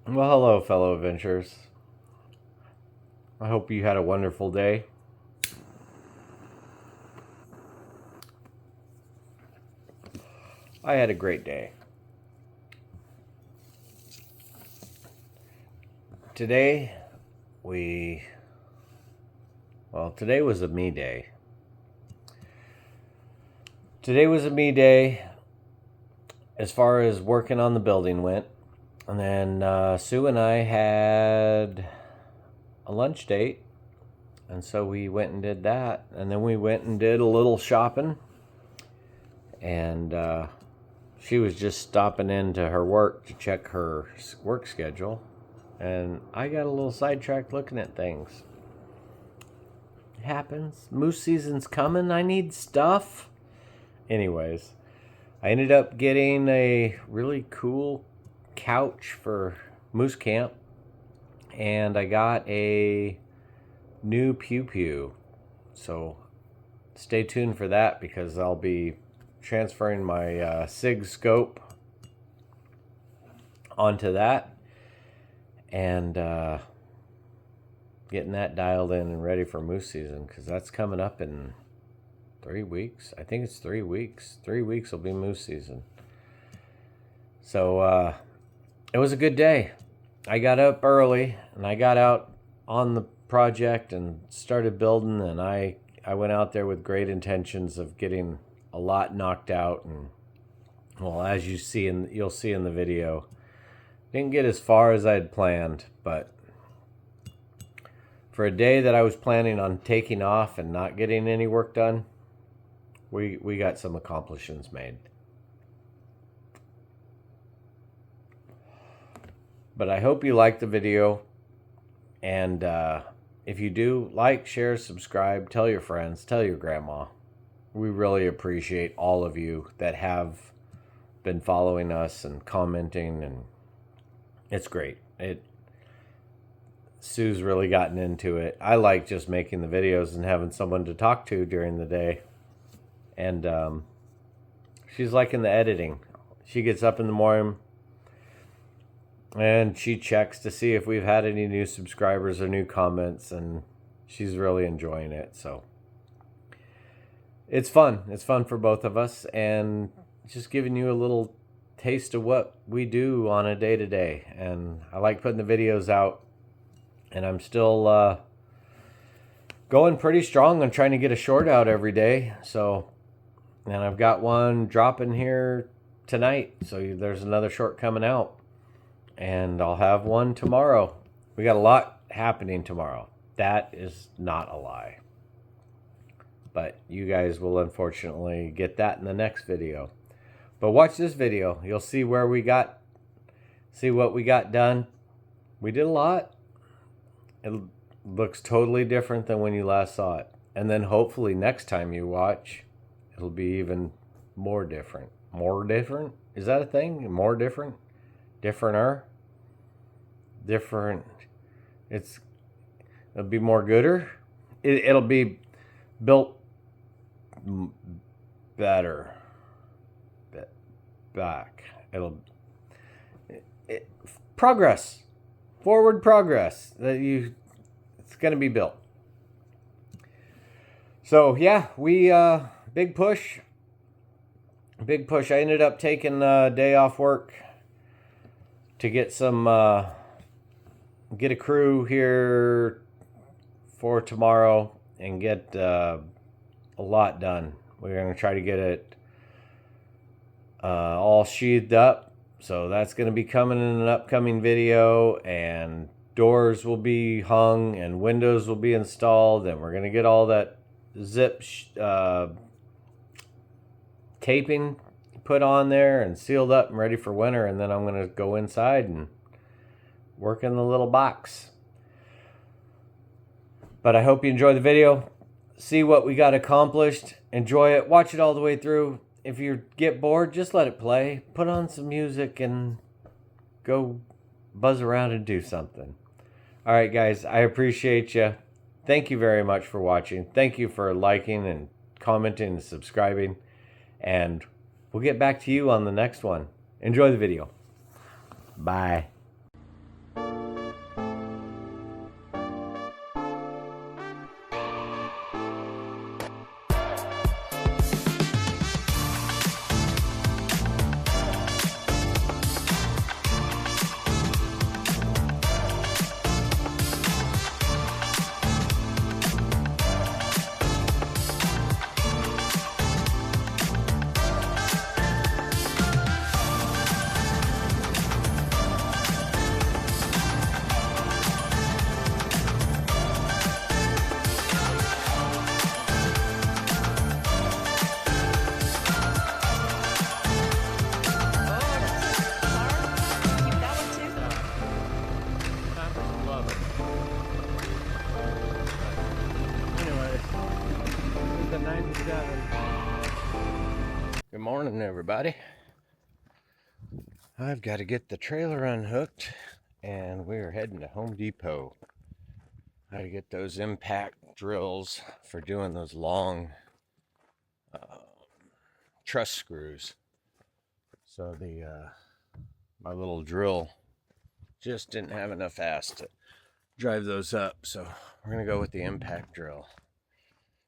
Well, hello, fellow adventurers. I hope you had a wonderful day. I had a great day. Today, today was a me day. Today was a me day as far as working on the building went. And then Sue and I had a lunch date. And so we went and did that. And then we went and did a little shopping. And she was just stopping into her work to check her work schedule. And I got a little sidetracked looking at things. It happens. Moose season's coming. I need stuff. Anyways, I ended up getting a really cool couch for moose camp. And I got a new pew pew. So stay tuned for that because I'll be transferring my SIG scope onto that. And getting that dialed in and ready for moose season because that's coming up in 3 weeks. I think it's 3 weeks. 3 weeks will be moose season. So it was a good day. I got up early and I got out on the project and started building. And I went out there with great intentions of getting a lot knocked out. And well, as you'll see in the video, didn't get as far as I had planned, but for a day that I was planning on taking off and not getting any work done, we got some accomplishments made. But I hope you liked the video, and if you do, like, share, subscribe, tell your friends, tell your grandma. We really appreciate all of you that have been following us and commenting, and it's great. Sue's really gotten into it. I like just making the videos and having someone to talk to during the day. And she's liking the editing. She gets up in the morning and she checks to see if we've had any new subscribers or new comments, and she's really enjoying it. So it's fun. It's fun for both of us, and just giving you a little taste of what we do on a day-to-day. And I like putting the videos out, and I'm still going pretty strong on trying to get a short out every day. So, and I've got one dropping here tonight, so there's another short coming out, and I'll have one tomorrow. We got a lot happening tomorrow. That is not a lie, but you guys will unfortunately get that in the next video. But watch this video. You'll see what we got done. We did a lot. It looks totally different than when you last saw it. And then hopefully next time you watch, it'll be even more different. More different? Is that a thing? More different? Differenter? Different. It'll be more gooder. It'll be built better. Back. Progress. Forward progress. It's going to be built. So yeah, we big push. I ended up taking a day off work to get a crew here for tomorrow and get a lot done. We're going to try to get it all sheathed up, so that's going to be coming in an upcoming video, and doors will be hung and windows will be installed, and we're going to get all that zip taping put on there and sealed up and ready for winter. And then I'm going to go inside and work in the little box. But I hope you enjoy the video, see what we got accomplished, enjoy it, watch it all the way through. If you get bored, just let it play. Put on some music and go buzz around and do something. All right, guys, I appreciate you. Thank you very much for watching. Thank you for liking and commenting and subscribing. And we'll get back to you on the next one. Enjoy the video. Bye. everybody. I've got to get the trailer unhooked and we're heading to Home Depot. I got to get those impact drills for doing those long truss screws. So my little drill just didn't have enough ass to drive those up, so we're gonna go with the impact drill.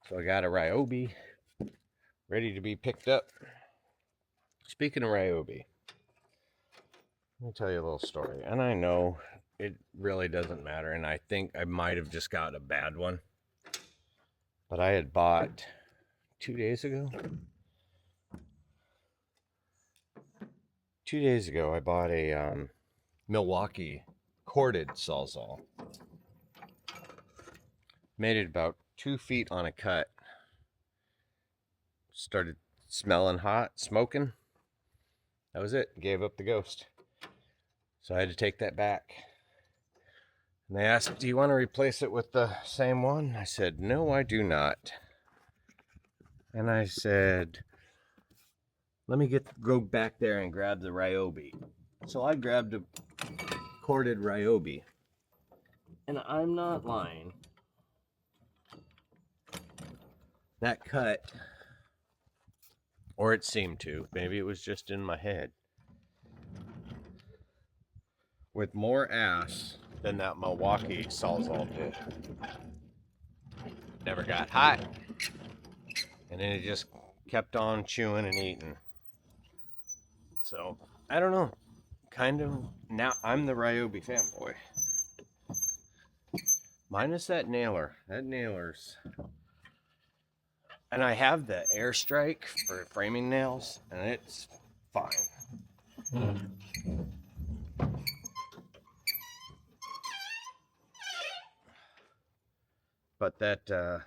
So I got a Ryobi ready to be picked up. Speaking of Ryobi, let me tell you a little story. And I know it really doesn't matter, and I think I might have just got a bad one. But I had bought 2 days ago. 2 days ago, I bought a Milwaukee corded Sawzall. Made it about 2 feet on a cut. Started smelling hot, smoking. That was it. Gave up the ghost. So I had to take that back. And they asked, do you want to replace it with the same one? I said, no, I do not. And I said, let me go back there and grab the Ryobi. So I grabbed a corded Ryobi. And I'm not lying. That cut, or it seemed to, maybe it was just in my head, with more ass than that Milwaukee Sawzall did. Never got hot. And then it just kept on chewing and eating. So, I don't know. Kind of, now I'm the Ryobi fanboy. Minus that nailer. That nailer's... And I have the Airstrike for framing nails, and it's fine. But that, the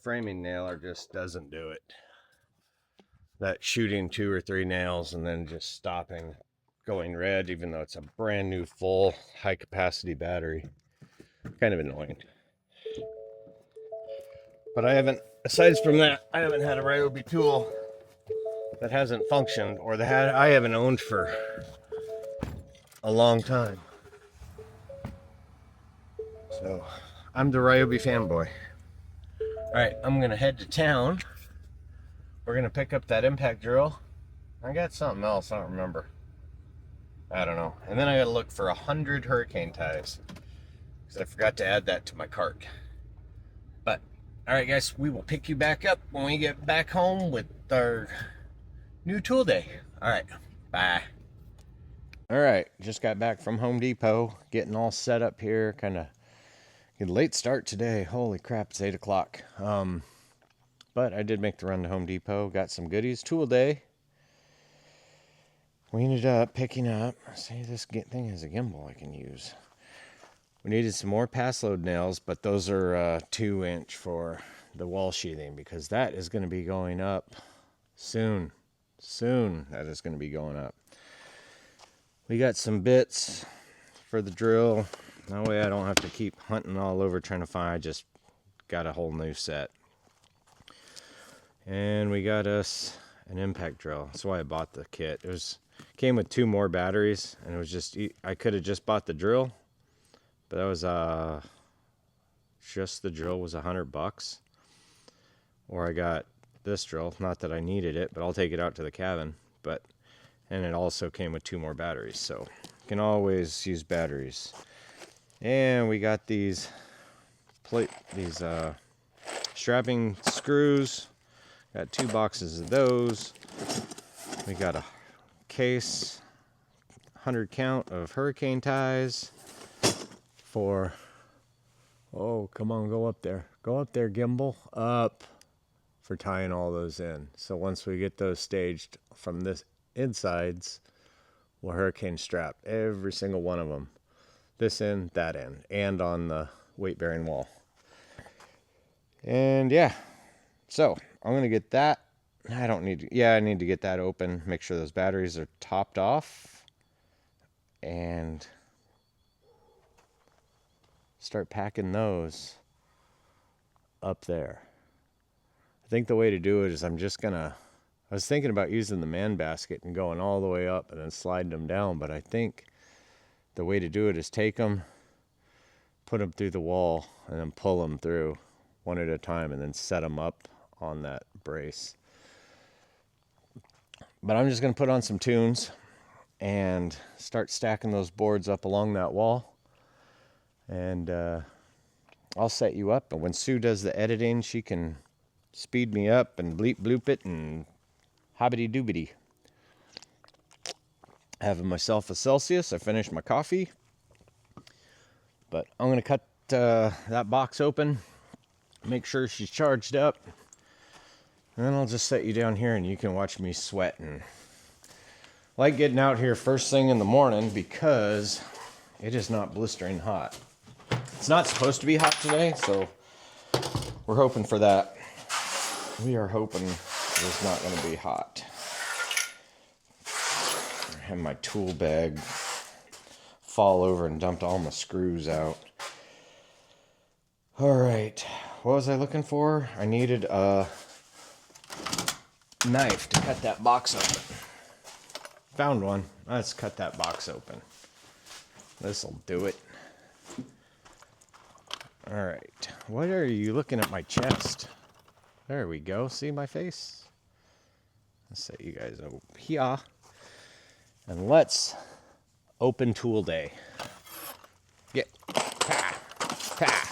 framing nailer just doesn't do it. That shooting 2 or 3 nails and then just stopping, going red, even though it's a brand new full high capacity battery. Kind of annoying. But I haven't, aside from that, I haven't had a Ryobi tool that hasn't functioned or that I haven't owned for a long time. So I'm the Ryobi fanboy. Alright, I'm gonna head to town. We're gonna pick up that impact drill. I got something else, I don't remember. I don't know. And then I gotta look for 100 hurricane ties, because I forgot to add that to my cart. But alright guys, we will pick you back up when we get back home with our new tool day. Alright, bye. Alright, just got back from Home Depot, getting all set up here. Kind of a late start today. Holy crap, it's 8 o'clock. But I did make the run to Home Depot, got some goodies. Tool day. We ended up picking up, see, this thing has a gimbal I can use. We needed some more pass load nails, but those are 2-inch for the wall sheathing, because that is going to be going up soon. Soon that is going to be going up. We got some bits for the drill. That way I don't have to keep hunting all over trying to find. I just got a whole new set. And we got us an impact drill. That's why I bought the kit. It came with 2 more batteries, and it was just, I could have just bought the drill, but that was just the drill was $100. Or I got this drill, not that I needed it, but I'll take it out to the cabin. And it also came with 2 more batteries, so you can always use batteries. And we got these strapping screws. Got 2 boxes of those. We got a case, 100 count of hurricane ties for, oh, come on, go up there. Go up there, gimbal. Up, for tying all those in. So once we get those staged from this insides, we'll hurricane strap every single one of them. This end, that end, and on the weight-bearing wall. And yeah, so I'm going to get that. I need to get that open, make sure those batteries are topped off, and start packing those up there. I think the way to do it is I'm just going to I was thinking about using the man basket and going all the way up and then sliding them down, but I think the way to do it is take them, put them through the wall, and then pull them through one at a time and then set them up on that brace. But I'm just going to put on some tunes and start stacking those boards up along that wall. And I'll set you up. And when Sue does the editing, she can speed me up and bleep bloop it and hobbity doobity. Having myself a Celsius. I finished my coffee. But I'm going to cut that box open, make sure she's charged up, and then I'll just set you down here and you can watch me sweat. And I like getting out here first thing in the morning because it is not blistering hot. It's not supposed to be hot today, so we're hoping for that. We are hoping it's not going to be hot. I have my tool bag fall over and dumped all my screws out. All right, what was I looking for? I needed a knife to cut that box open. Found one. Let's cut that box open. This'll do it. All right, what are you looking at my chest? There we go. See my face? Let's set you guys over here. And let's open tool day. Get. Ha. Ha.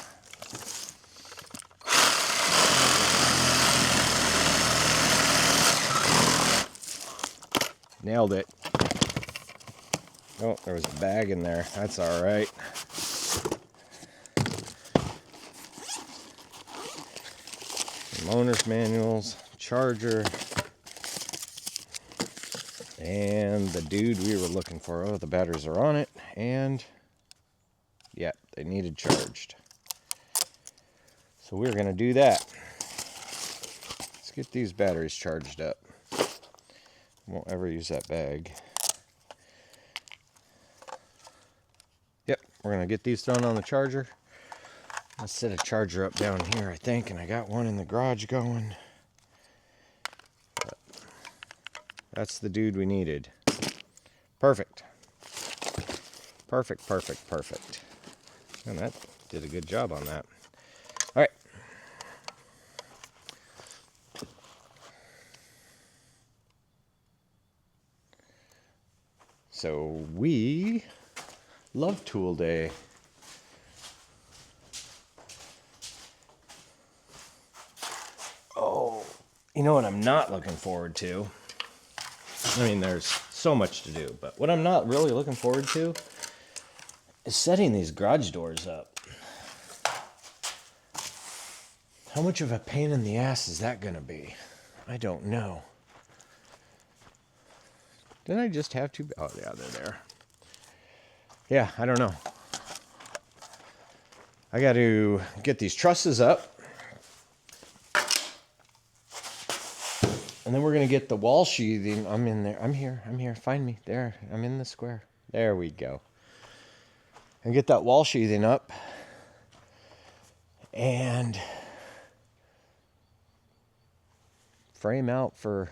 Nailed it. Oh, there was a bag in there. That's all right. Some owner's manuals, charger, and the dude we were looking for. Oh, the batteries are on it, and yeah, they needed charged. So we're gonna do that. Let's get these batteries charged up. Won't ever use that bag. Yep, we're gonna get these thrown on the charger. Let's set a charger up down here, I think, and I got one in the garage going. But that's the dude we needed. Perfect. Perfect, perfect, perfect. And that did a good job on that. All right. So we love tool day. Oh, you know what I'm not looking forward to? I mean, there's so much to do, but what I'm not really looking forward to is setting these garage doors up. How much of a pain in the ass is that gonna be? I don't know. Didn't I just have to? Oh, yeah, they're there. Yeah, I don't know. I got to get these trusses up. And then we're going to get the wall sheathing. I'm in there. I'm here. Find me. There. I'm in the square. There we go. And get that wall sheathing up. And frame out for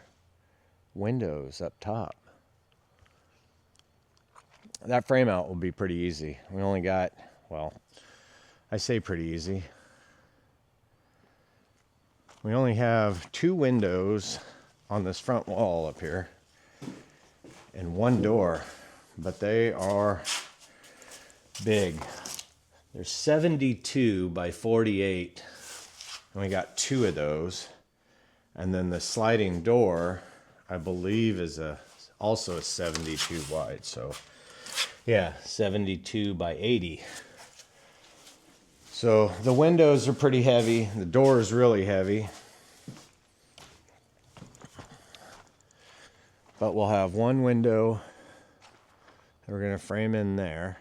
windows up top. That frame out will be pretty easy. We only got, well, I say pretty easy. We only have 2 windows on this front wall up here and 1 door, but they are big. They're 72 by 48, and we got 2 of those. And then the sliding door, I believe, is also a 72 wide, so yeah, 72 by 80. So the windows are pretty heavy. The door is really heavy. But we'll have 1 window that we're going to frame in there.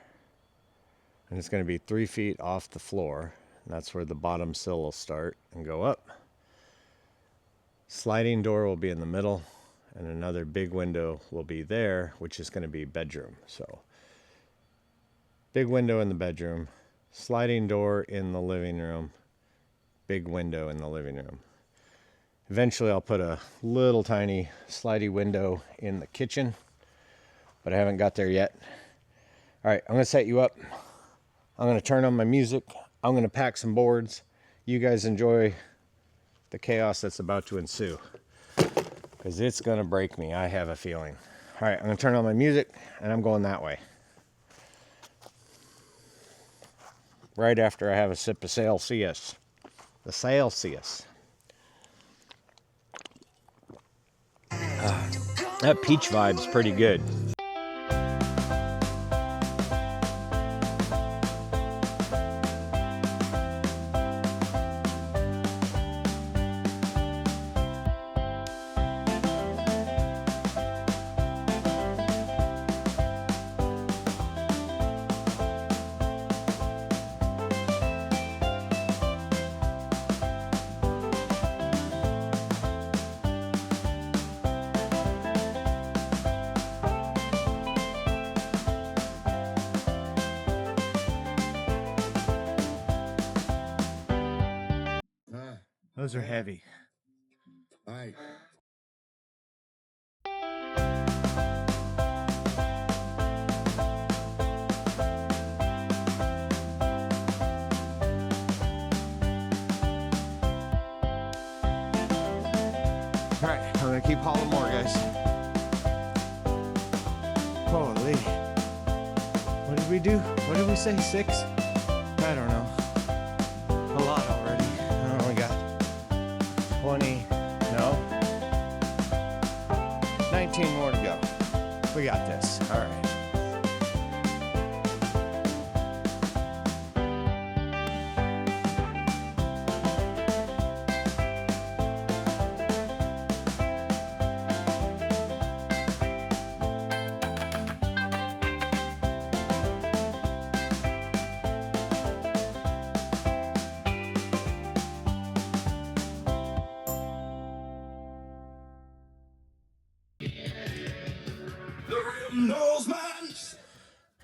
And it's going to be 3 feet off the floor. And that's where the bottom sill will start and go up. Sliding door will be in the middle. And another big window will be there, which is going to be bedroom. So big window in the bedroom, sliding door in the living room, big window in the living room. Eventually I'll put a little tiny slidey window in the kitchen, but I haven't got there yet. All right, I'm gonna set you up. I'm gonna turn on my music. I'm gonna pack some boards. You guys enjoy the chaos that's about to ensue, because it's gonna break me, I have a feeling. All right, I'm gonna turn on my music and I'm going that way. Right after I have a sip of Celsius. The Celsius. That peach vibe's pretty good. Those are heavy. All right. All right, I'm gonna keep hauling more, guys. Holy. What did we do? What did we say? 6? I don't know. A lot already. I only got 20. No. 19 more to go. We got this. All right.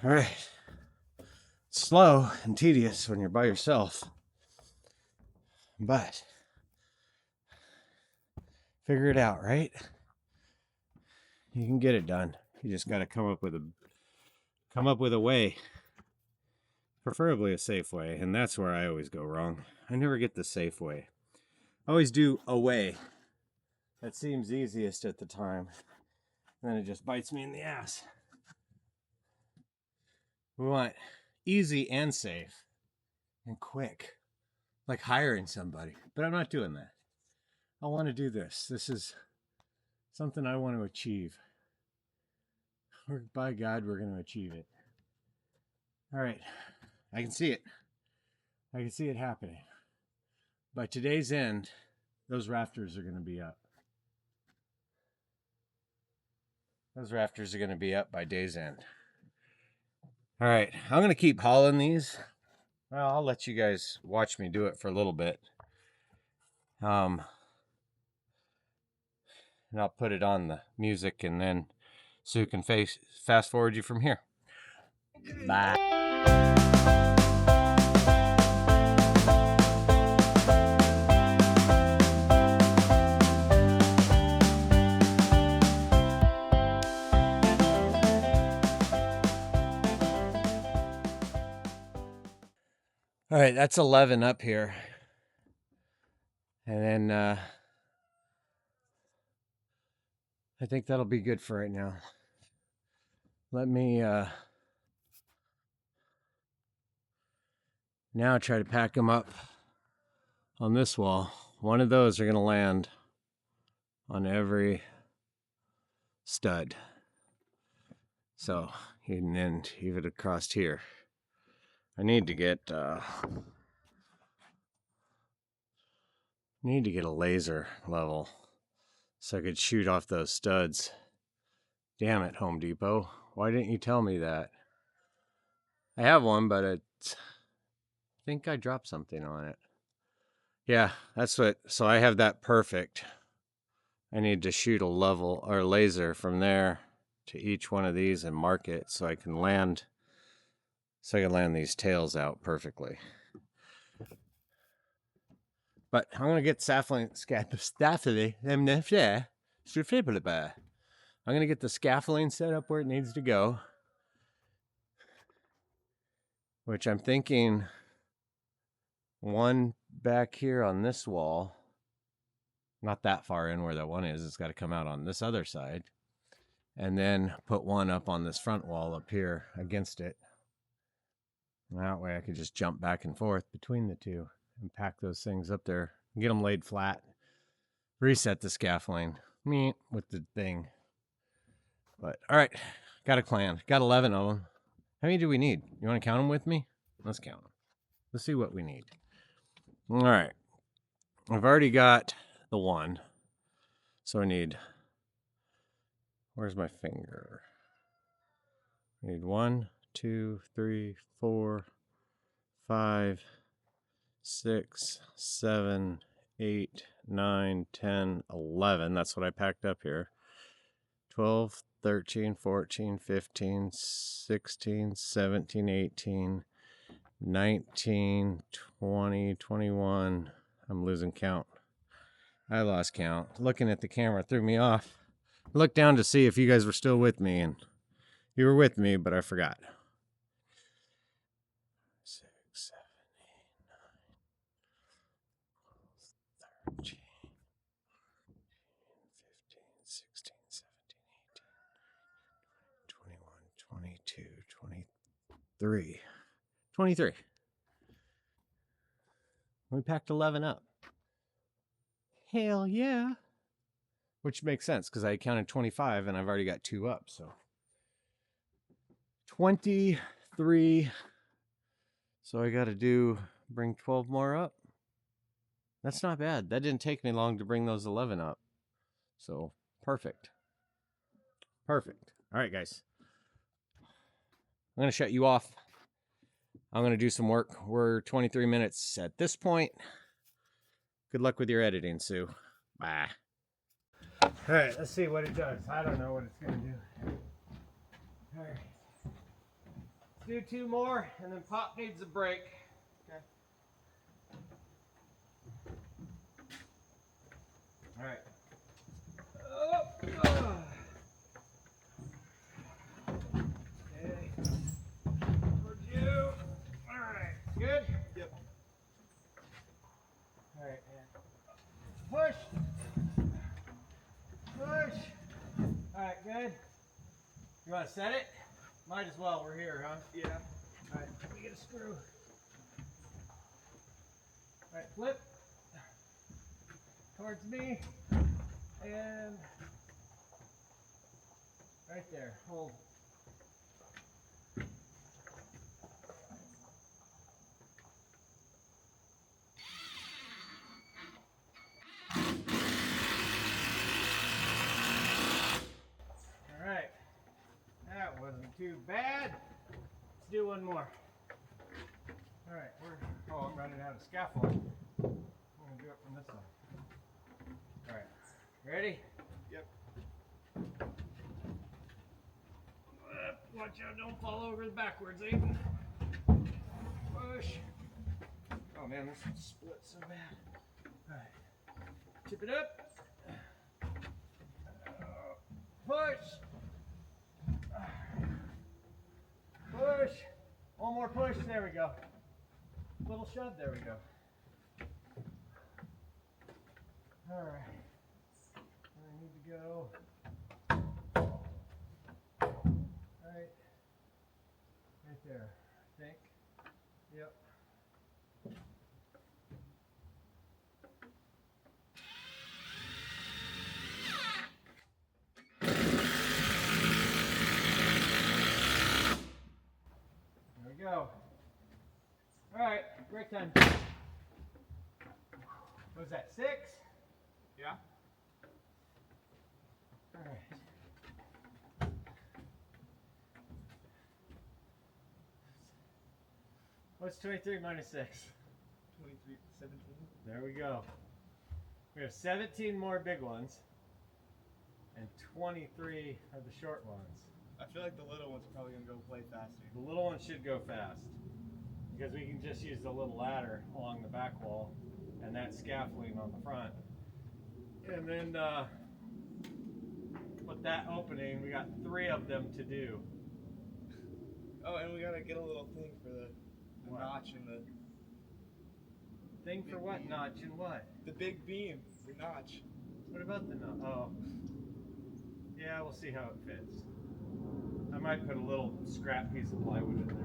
All right. It's slow and tedious when you're by yourself, but figure it out, right? You can get it done. You just got to come up with a way, preferably a safe way, and that's where I always go wrong. I never get the safe way. I always do a way that seems easiest at the time, and then it just bites me in the ass. We want easy and safe and quick, like hiring somebody. But I'm not doing that. I want to do this. This is something I want to achieve. By God, we're going to achieve it. All right. I can see it. I can see it happening. By today's end, those rafters are going to be up. Those rafters are going to be up by day's end. All right, I'm going to keep hauling these. Well, I'll let you guys watch me do it for a little bit. And I'll put it on the music, and then Sue can fast forward you from here. Bye. All right, that's 11 up here. And then I think that'll be good for right now. Let me now try to pack them up on this wall. One of those are going to land on every stud. So, and then even across here. I need to get a laser level so I could shoot off those studs. Damn it, Home Depot. Why didn't you tell me that? I have one, but I think I dropped something on it. Yeah, that's what, so I have that perfect. I need to shoot a level or laser from there to each one of these and mark it so I can land these tails out perfectly. But I'm going to get I'm going to get the scaffolding set up where it needs to go. Which I'm thinking one back here on this wall. Not that far in where that one is. It's got to come out on this other side. And then put one up on this front wall up here against it. And that way I could just jump back and forth between the two and pack those things up there. Get them laid flat. Reset the scaffolding. With the thing. But, all right. Got a plan. Got 11 of them. How many do we need? You want to count them with me? Let's count them. Let's see what we need. All right. I've already got the one. So I need, where's my finger? I need 1, 2, 3, 4, 5, 6, 7, 8, 9, 10, 11. That's what I packed up here. 12, 13, 14, 15, 16, 17, 18, 19, 20, 21. I'm losing count. I lost count. Looking at the camera threw me off. I looked down to see if you guys were still with me, and you were with me, but I forgot. 6, 7, 8, 9, 12, 13, 15, 16, 17, 18, 21, 22, 23. 23. We packed 11 up. Hell yeah. Which makes sense because I counted 25 and I've already got 2 up. So 23. So I got to bring 12 more up. That's not bad. That didn't take me long to bring those 11 up. So perfect. Perfect. All right, guys. I'm going to shut you off. I'm going to do some work. We're 23 minutes at this point. Good luck with your editing, Sue. Bye. All right, let's see what it does. I don't know what it's going to do. All right. Let's do 2 more, and then Pop needs a break. Okay. All right. Oh. Okay. Towards you. All right. Good? Yep. All right, and push. Push. All right, good. You want to set it? Might as well. We're here, huh? Yeah. All right, let me get a screw. All right, flip. Towards me. And right there. Hold. All right. That wasn't too bad. Let's do one more. All right. I'm running out of scaffolding. I'm going to do it from this side. All right. Ready? Yep. Watch out, don't fall over backwards, Aiden. Push. Oh man, this one split so bad. Alright. Tip it up. Push. Push. One more push. There we go. Little shove. There we go. Alright. I need to go. Right there, I think. Yep. There we go. All right, break time. What was that, 6? Yeah. All right. What's 23 minus 6? 23, 17. There we go. We have 17 more big ones and 23 of the short ones. I feel like the little one's probably going to go way faster. The little ones should go fast because we can just use the little ladder along the back wall and that scaffolding on the front. And then with that opening, we got 3 of them to do. Oh, and we gotta get a little thing for the notch and the Thing for what notch and what? the big beam, the notch. What about the notch? Oh. Yeah, we'll see how it fits. I might put a little scrap piece of plywood in there.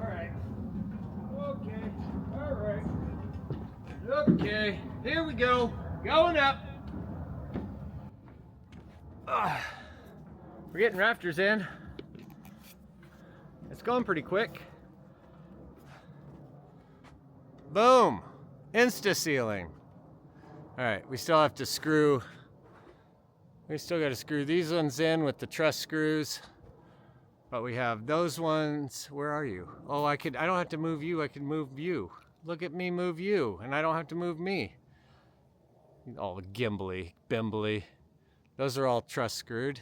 Alright. Okay. Alright. Okay. Here we go. Going up. We're getting rafters in. It's going pretty quick. Boom. Insta ceiling. Alright, we still have to screw. We still got to screw these ones in with the truss screws. But we have those ones. Where are you? Oh, I don't have to move you. I can move you. Look at me move you. And I don't have to move me. All gimbly, bimbly. Those are all truss screwed.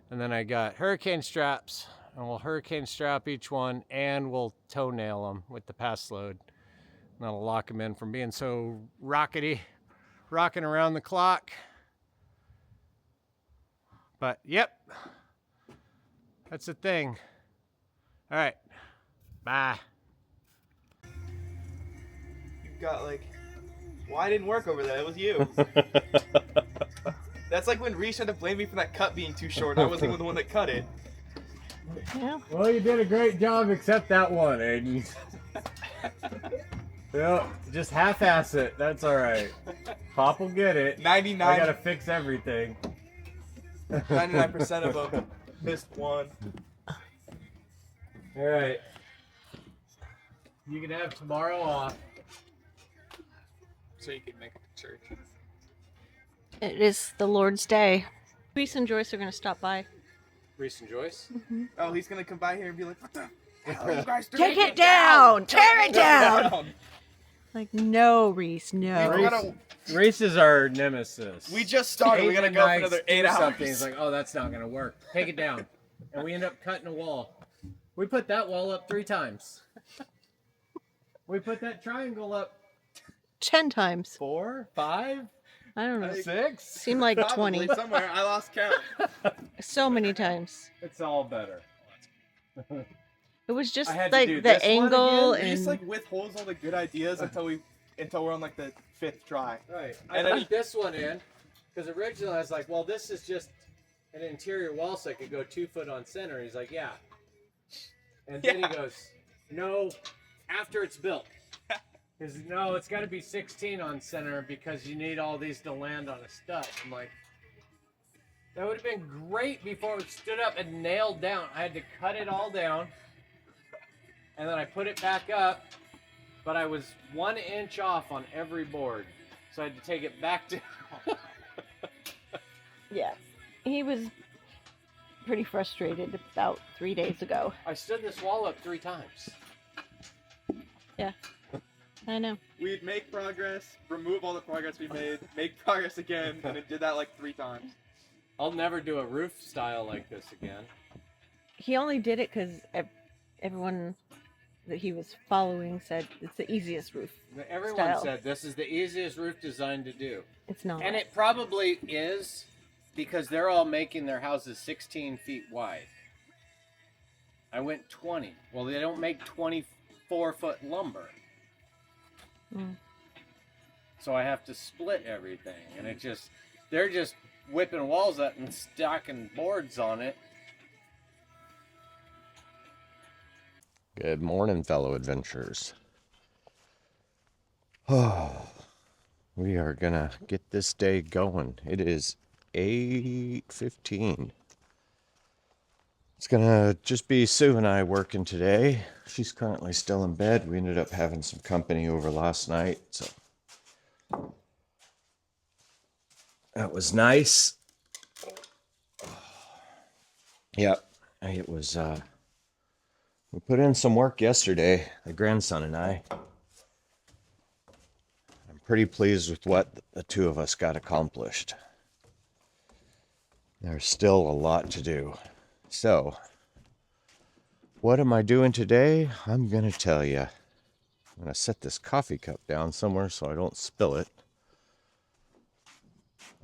And then I got hurricane straps. And we'll hurricane strap each one. And we'll toenail them with the pass load. And that'll lock them in from being so rocking around the clock. But, yep. That's the thing. All right. Bye. You've got like, why didn't work over there? It was you. That's like when Reese tried to blame me for that cut being too short. I wasn't even the one that cut it. Yeah. Well, you did a great job, except that one, Aiden. Yeah, just half-ass it. That's all right. Pop will get it. 99. I gotta fix everything. 99% of them missed one. All right. You can have tomorrow off. So you can make it to church. It is the Lord's Day. Reese and Joyce are going to stop by. Reese and Joyce. Oh, he's gonna come by here and be like, "What the hell are you guys doing? Take it down! Tear it down! Like, no, Reese, no. Reese is our nemesis. We just started. We gotta go for another 8 hours. He's like, oh, that's not gonna work. Take it down, and we end up cutting a wall. We put that wall up 3 times. We put that triangle up 10 times. 4, 5, I don't know. 6. Seemed like Probably 20. somewhere. I lost count. So many times. It's all better. It was just I had to like do the this one angle again. We just and like withholds all the good ideas until we're on like the 5th try. Right. And I then put this one in because originally I was like, well, this is just an interior wall, so I could go 2 foot on center. And he's like, yeah. And then Yeah. he goes, no, after it's built. Because no, it's got to be 16 on center because you need all these to land on a stud. I'm like, that would have been great before it stood up and nailed down. I had to cut it all down, and then I put it back up, but I was 1 inch off on every board, so I had to take it back down. yeah. He was pretty frustrated about 3 days ago. I stood this wall up 3 times. Yeah. I know. We'd make progress, remove all the progress we made, make progress again, and it did that like 3 times. I'll never do a roof style like this again. He only did it because everyone that he was following said it's the easiest roof. Everyone style. said this is the easiest roof design to do. It's not. And it probably is because they're all making their houses 16 feet wide. I went 20. Well, they don't make 24-foot lumber. Mm. So I have to split everything. And they're just whipping walls up and stacking boards on it. Good morning, fellow adventurers. Oh, we are gonna get this day going. It is 8:15. It's gonna just be Sue and I working today. She's currently still in bed. We ended up having some company over last night, so that was nice. Yep, it was. We put in some work yesterday, the grandson and I. I'm pretty pleased with what the 2 of us got accomplished. There's still a lot to do. So, what am I doing today? I'm going to tell you. I'm going to set this coffee cup down somewhere so I don't spill it.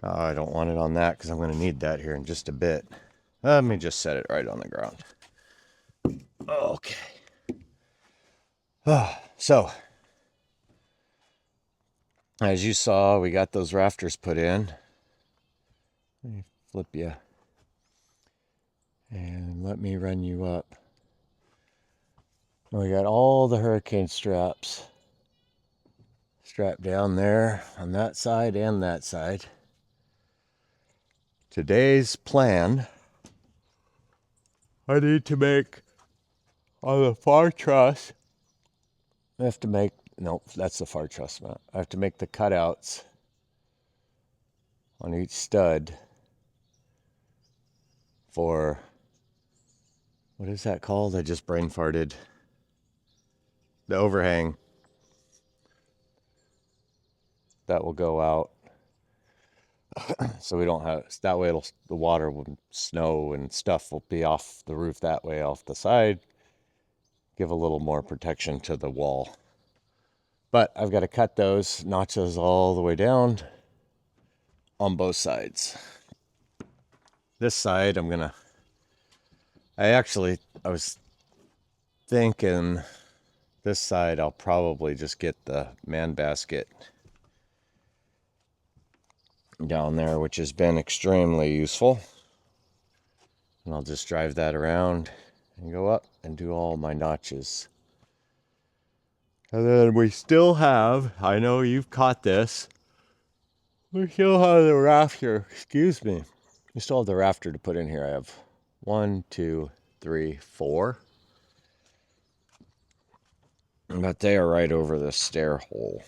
I don't want it on that because I'm going to need that here in just a bit. Let me just set it right on the ground. Okay. So, as you saw, we got those rafters put in. Let me flip you. And let me run you up. We got all the hurricane straps strapped down there on that side and that side. Today's plan, I need to make on the far truss. I have to make, nope, that's the far truss mount. I have to make the cutouts on each stud for, what is that called? I just brain farted. The overhang that will go out. So we don't have, that way the water will, snow and stuff will be off the roof that way, off the side. Give a little more protection to the wall. But I've got to cut those, notch those all the way down on both sides. This side, I was thinking this side I'll probably just get the man basket down there, which has been extremely useful. And I'll just drive that around and go up and do all my notches. And then we still have, I know you've caught this, we still have the rafter, excuse me. We still have the rafter to put in here. I have 1, 2, 3, 4. But they are right over the stair hole.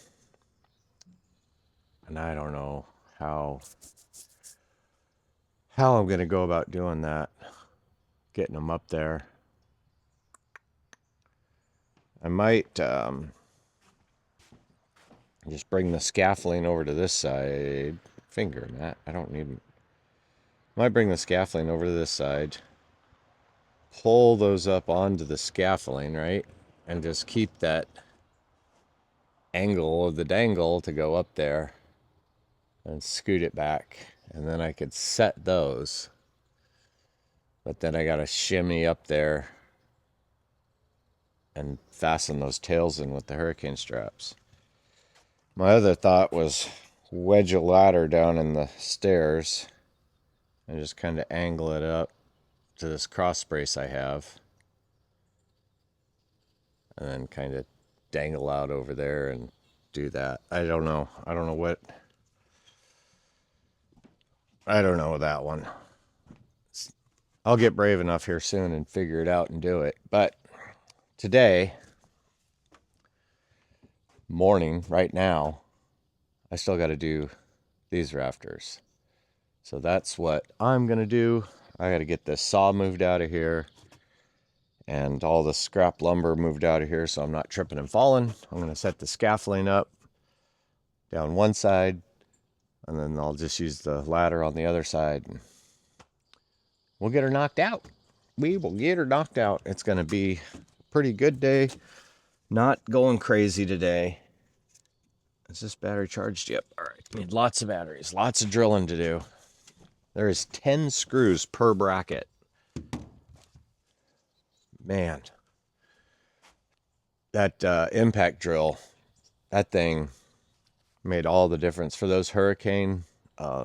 And I don't know how I'm going to go about doing that. Getting them up there. I might just bring the scaffolding over to this side. Finger, Matt. I don't need... Might bring the scaffolding over to this side. Pull those up onto the scaffolding, right? And just keep that angle of the dangle to go up there. And scoot it back. And then I could set those. But then I got to shimmy up there and fasten those tails in with the hurricane straps. My other thought was wedge a ladder down in the stairs and just kind of angle it up to this cross brace I have. And then kind of dangle out over there and do that. I don't know that one. I'll get brave enough here soon and figure it out and do it. But today morning, right now, I still got to do these rafters. So that's what I'm going to do. I got to get this saw moved out of here and all the scrap lumber moved out of here so I'm not tripping and falling. I'm going to set the scaffolding up down one side and then I'll just use the ladder on the other side. And we'll get her knocked out. We will get her knocked out. It's going to be a pretty good day. Not going crazy today. Is this battery charged? Yep. All right. Need lots of batteries. Lots of drilling to do. There is 10 screws per bracket. Man. That impact drill, that thing made all the difference. For those hurricane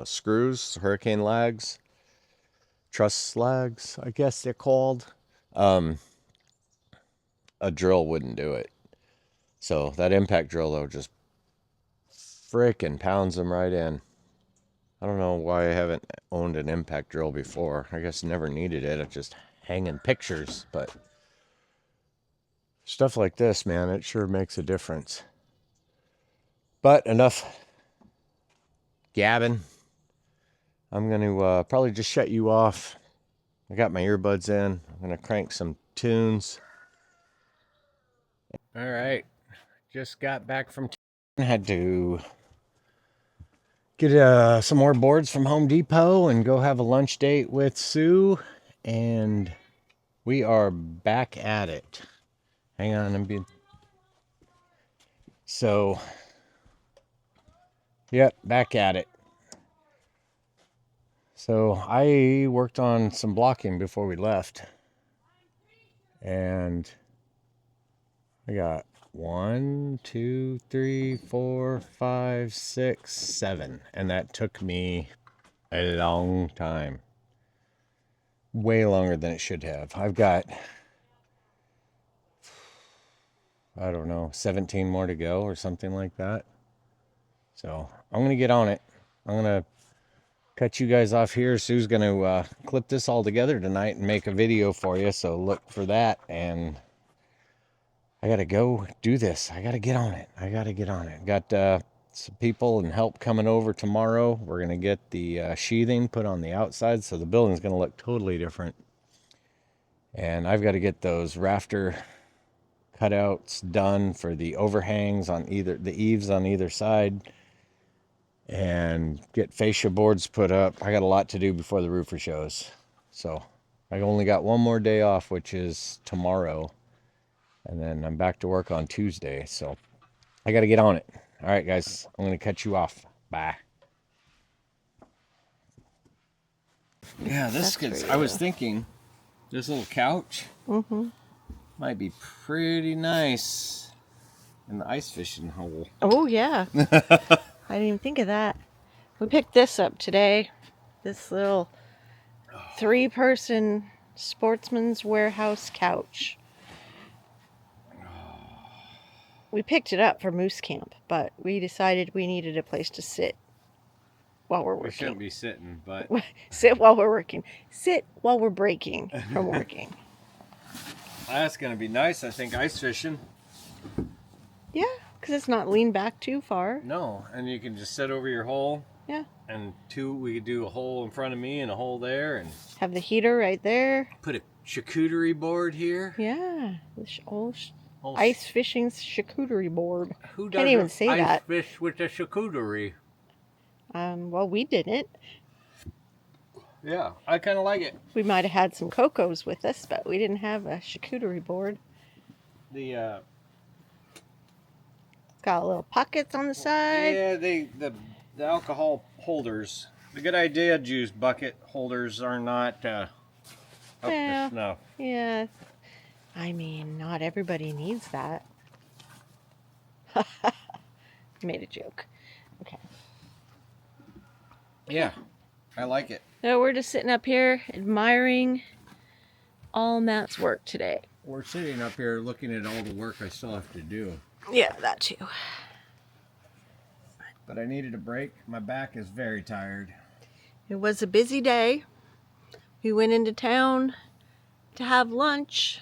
screws, hurricane lags, truss lags, I guess they're called. A drill wouldn't do it. So that impact drill, though, just frickin' pounds them right in. I don't know why I haven't owned an impact drill before. I guess never needed it. It's just hanging pictures. But stuff like this, man, it sure makes a difference. But enough gabbing. I'm going to probably just shut you off. I got my earbuds in. I'm going to crank some tunes. All right. Just got back from had to get some more boards from Home Depot and go have a lunch date with Sue and We are back at it. Hang on, so, yep, back at it. So I worked on some blocking before we left, and I got 1, 2, 3, 4, 5, 6, 7, and that took me a long time. Way longer than it should have. I've got, I don't know, 17 more to go or something like that. So I'm going to get on it. I'm going to cut you guys off here. Sue's going to clip this all together tonight and make a video for you. So look for that. And I got to go do this. I got to get on it. Got some people and help coming over tomorrow. We're going to get the sheathing put on the outside. So the building's going to look totally different. And I've got to get those rafter cutouts done for the overhangs on the eaves on either side, and get fascia boards put up. I got a lot to do before the roofer shows. So I only got one more day off, which is tomorrow. And then I'm back to work on Tuesday. So I got to get on it. All right, guys, I'm going to cut you off. Bye. Yeah, I was thinking this little couch might be pretty nice in the ice fishing hole. Oh, yeah. I didn't even think of that. We picked this up today. This little 3-person Sportsman's Warehouse couch. We picked it up for moose camp, but we decided we needed a place to sit while we're working. We shouldn't be sitting, but... Sit while we're working. Sit while we're breaking from working. That's going to be nice, I think, ice fishing. Yeah, because it's not leaned back too far. No, and you can just sit over your hole. Yeah. And we could do a hole in front of me and a hole there. And have the heater right there. Put a charcuterie board here. Yeah, the old ice fishing charcuterie board. Who can't even say ice that. Fish with a charcuterie? Well, we didn't. Yeah, I kind of like it. We might have had some cocos with us, but we didn't have a charcuterie board. The got little pockets on the side. Yeah, the alcohol holders. The good idea, juice bucket holders are not up to snuff. Yeah. I mean, not everybody needs that. Made a joke. Okay. Yeah, I like it. So we're just sitting up here admiring all Matt's work today. We're sitting up here looking at all the work I still have to do. Yeah, that too. But I needed a break. My back is very tired. It was a busy day. We went into town to have lunch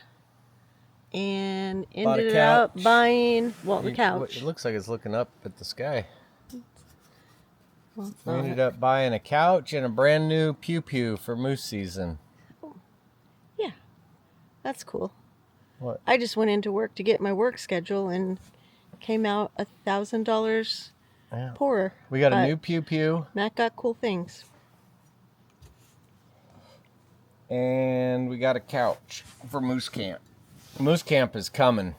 and ended up buying, the couch. It looks like it's looking up at the sky. Well, we ended up buying a couch and a brand new pew-pew for moose season. Yeah, that's cool. What? I just went into work to get my work schedule and came out $1,000 poorer. We got a new pew-pew. Matt got cool things. And we got a couch for moose camp. Moose camp is coming.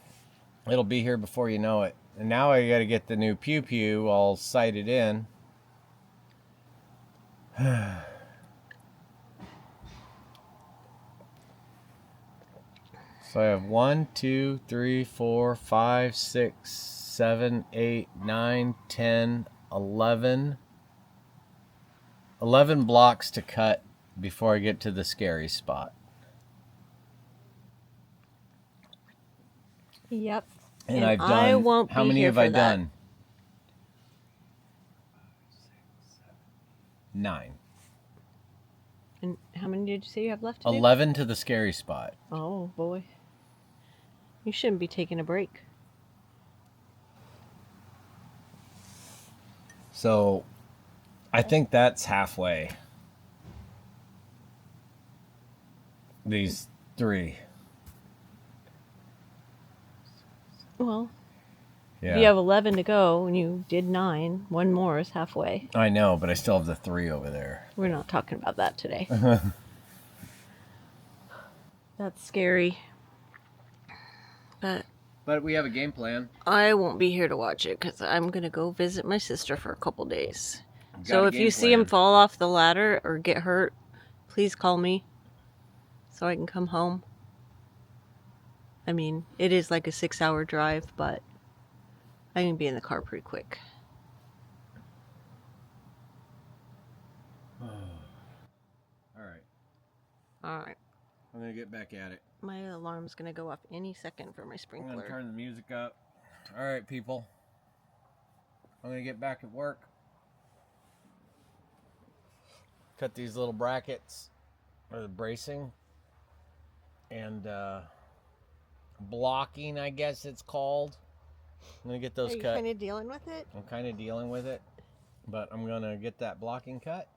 It'll be here before you know it. And now I got to get the new pew-pew all sighted in. So I have 1, 2, 3, 4, 5, 6, 7, 8, 9, 10, 11 blocks to cut before I get to the scary spot. Yep. And I've done, how many have I done? 9. And how many did you say you have left to 11 to the scary spot. Oh, boy. You shouldn't be taking a break. So, I think that's halfway. These 3. Well, yeah. You have 11 to go, and you did 9. One more is halfway. I know, but I still have the 3 over there. We're not talking about that today. That's scary. But we have a game plan. I won't be here to watch it because I'm going to go visit my sister for a couple days. Got So a if game you see him plan. fall off the ladder or get hurt, please call me so I can come home. I mean, it is like a 6-hour drive, but I can be in the car pretty quick. All right. All right. I'm going to get back at it. My alarm's going to go off any second for my I'm sprinkler. going to turn the music up. All right, people. I'm going to get back at work. Cut these little brackets, or the bracing, and blocking, I guess it's called. I'm going to get those Are you cut. kind of dealing with it? I'm kind of dealing with it, but I'm going to get that blocking cut.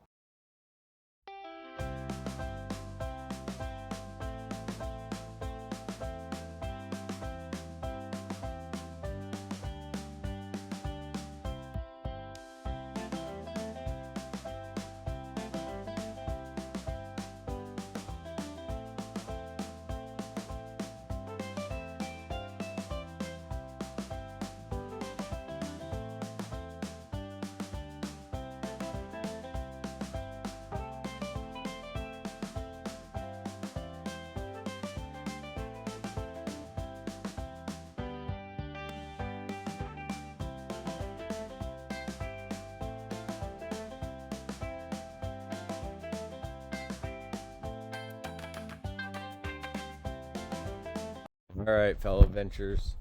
All right, fellow adventurers,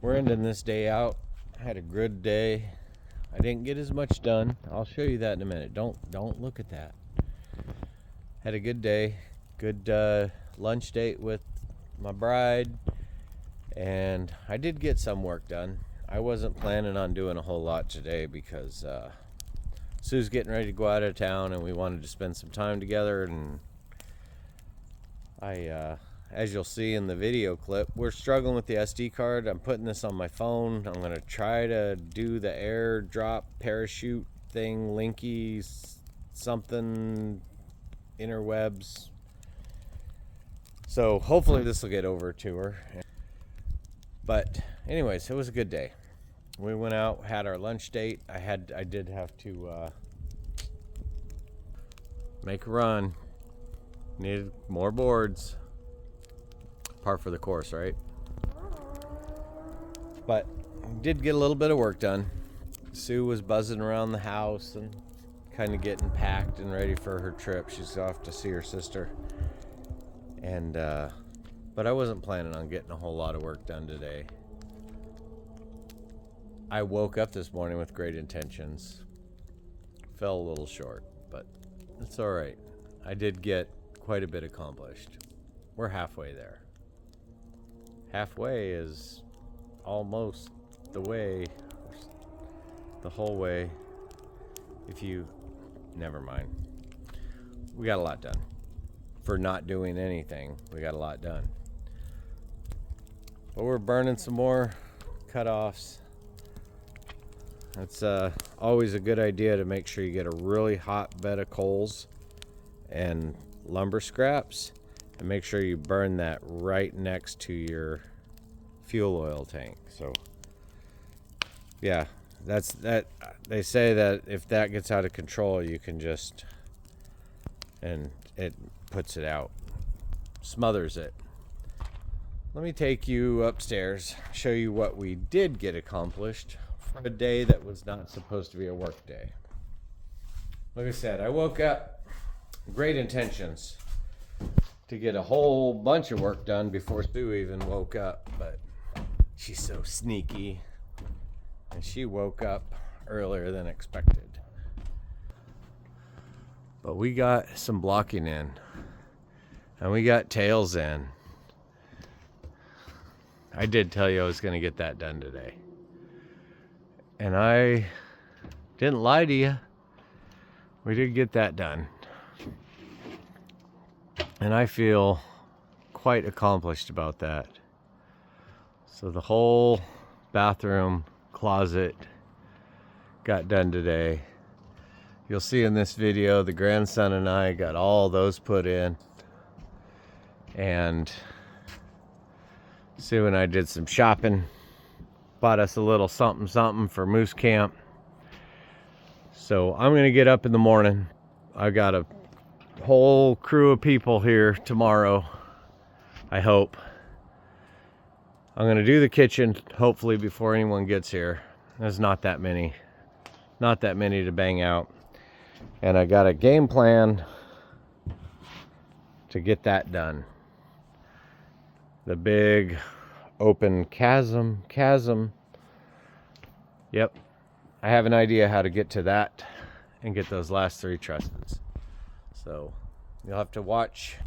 we're ending this day out. I had a good day. I didn't get as much done. I'll show you that in a minute. Don't look at that. Had a good day. Good lunch date with my bride, and I did get some work done. I wasn't planning on doing a whole lot today because Sue's getting ready to go out of town, and we wanted to spend some time together. And as you'll see in the video clip, we're struggling with the SD card. I'm putting this on my phone. I'm gonna try to do the airdrop parachute thing, linky something, interwebs. So hopefully this will get over to her. But anyways, it was a good day. We went out, had our lunch date. I did have to make a run. Needed more boards. Par for the course, right? But did get a little bit of work done. Sue was buzzing around the house and kind of getting packed and ready for her trip. She's off to see her sister. And but I wasn't planning on getting a whole lot of work done today. I woke up this morning with great intentions. Fell a little short, but it's all right. I did get quite a bit accomplished. We're halfway there. Halfway is almost the way, the whole way. Never mind. We got a lot done. For not doing anything, we got a lot done. But we're burning some more cutoffs. It's always a good idea to make sure you get a really hot bed of coals and lumber scraps, and make sure you burn that right next to your fuel oil tank. So yeah, that's that. They say that if that gets out of control, you can just, and it puts it out, smothers it. Let me take you upstairs, show you what we did get accomplished for a day that was not supposed to be a work day. Like I said, I woke up, great intentions to get a whole bunch of work done before Sue even woke up, but she's so sneaky, and she woke up earlier than expected. But we got some blocking in, and we got tails in. I did tell you I was going to get that done today, and I didn't lie to you. We did get that done, and I feel quite accomplished about that. So the whole bathroom, closet got done today. You'll see in this video the grandson and I got all those put in. And Sue and I did some shopping. Bought us a little something something for moose camp. So I'm gonna get up in the morning. I got a whole crew of people here tomorrow, I hope. I'm gonna do the kitchen hopefully before anyone gets here. There's not that many to bang out. And I got a game plan to get that done. The big open chasm. Yep. I have an idea how to get to that and get those last 3 trusses. So you'll have to watch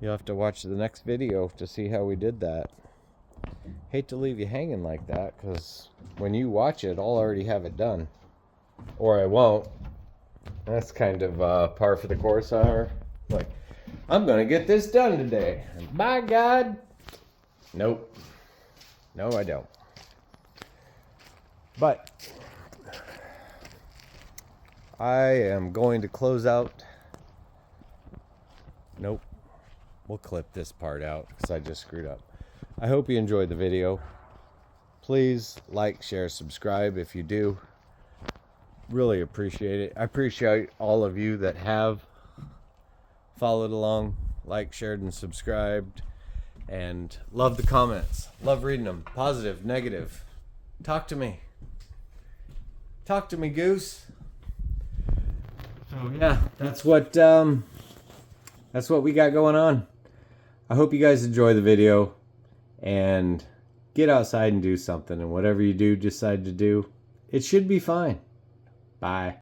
the next video to see how we did that. Hate to leave you hanging like that, because when you watch it, I'll already have it done. Or I won't. That's kind of par for the course, like, I'm gonna get this done today. And by God, nope. No, I don't. But I am going to close out. Nope. We'll clip this part out because I just screwed up. I hope you enjoyed the video. Please like, share, subscribe if you do. Really appreciate it. I appreciate all of you that have followed along, liked, shared, and subscribed. And love the comments. Love reading them. Positive, negative. Talk to me. Talk to me, Goose. So yeah, that's what we got going on. I hope you guys enjoy the video and get outside and do something. And whatever you do decide to do, it should be fine. Bye.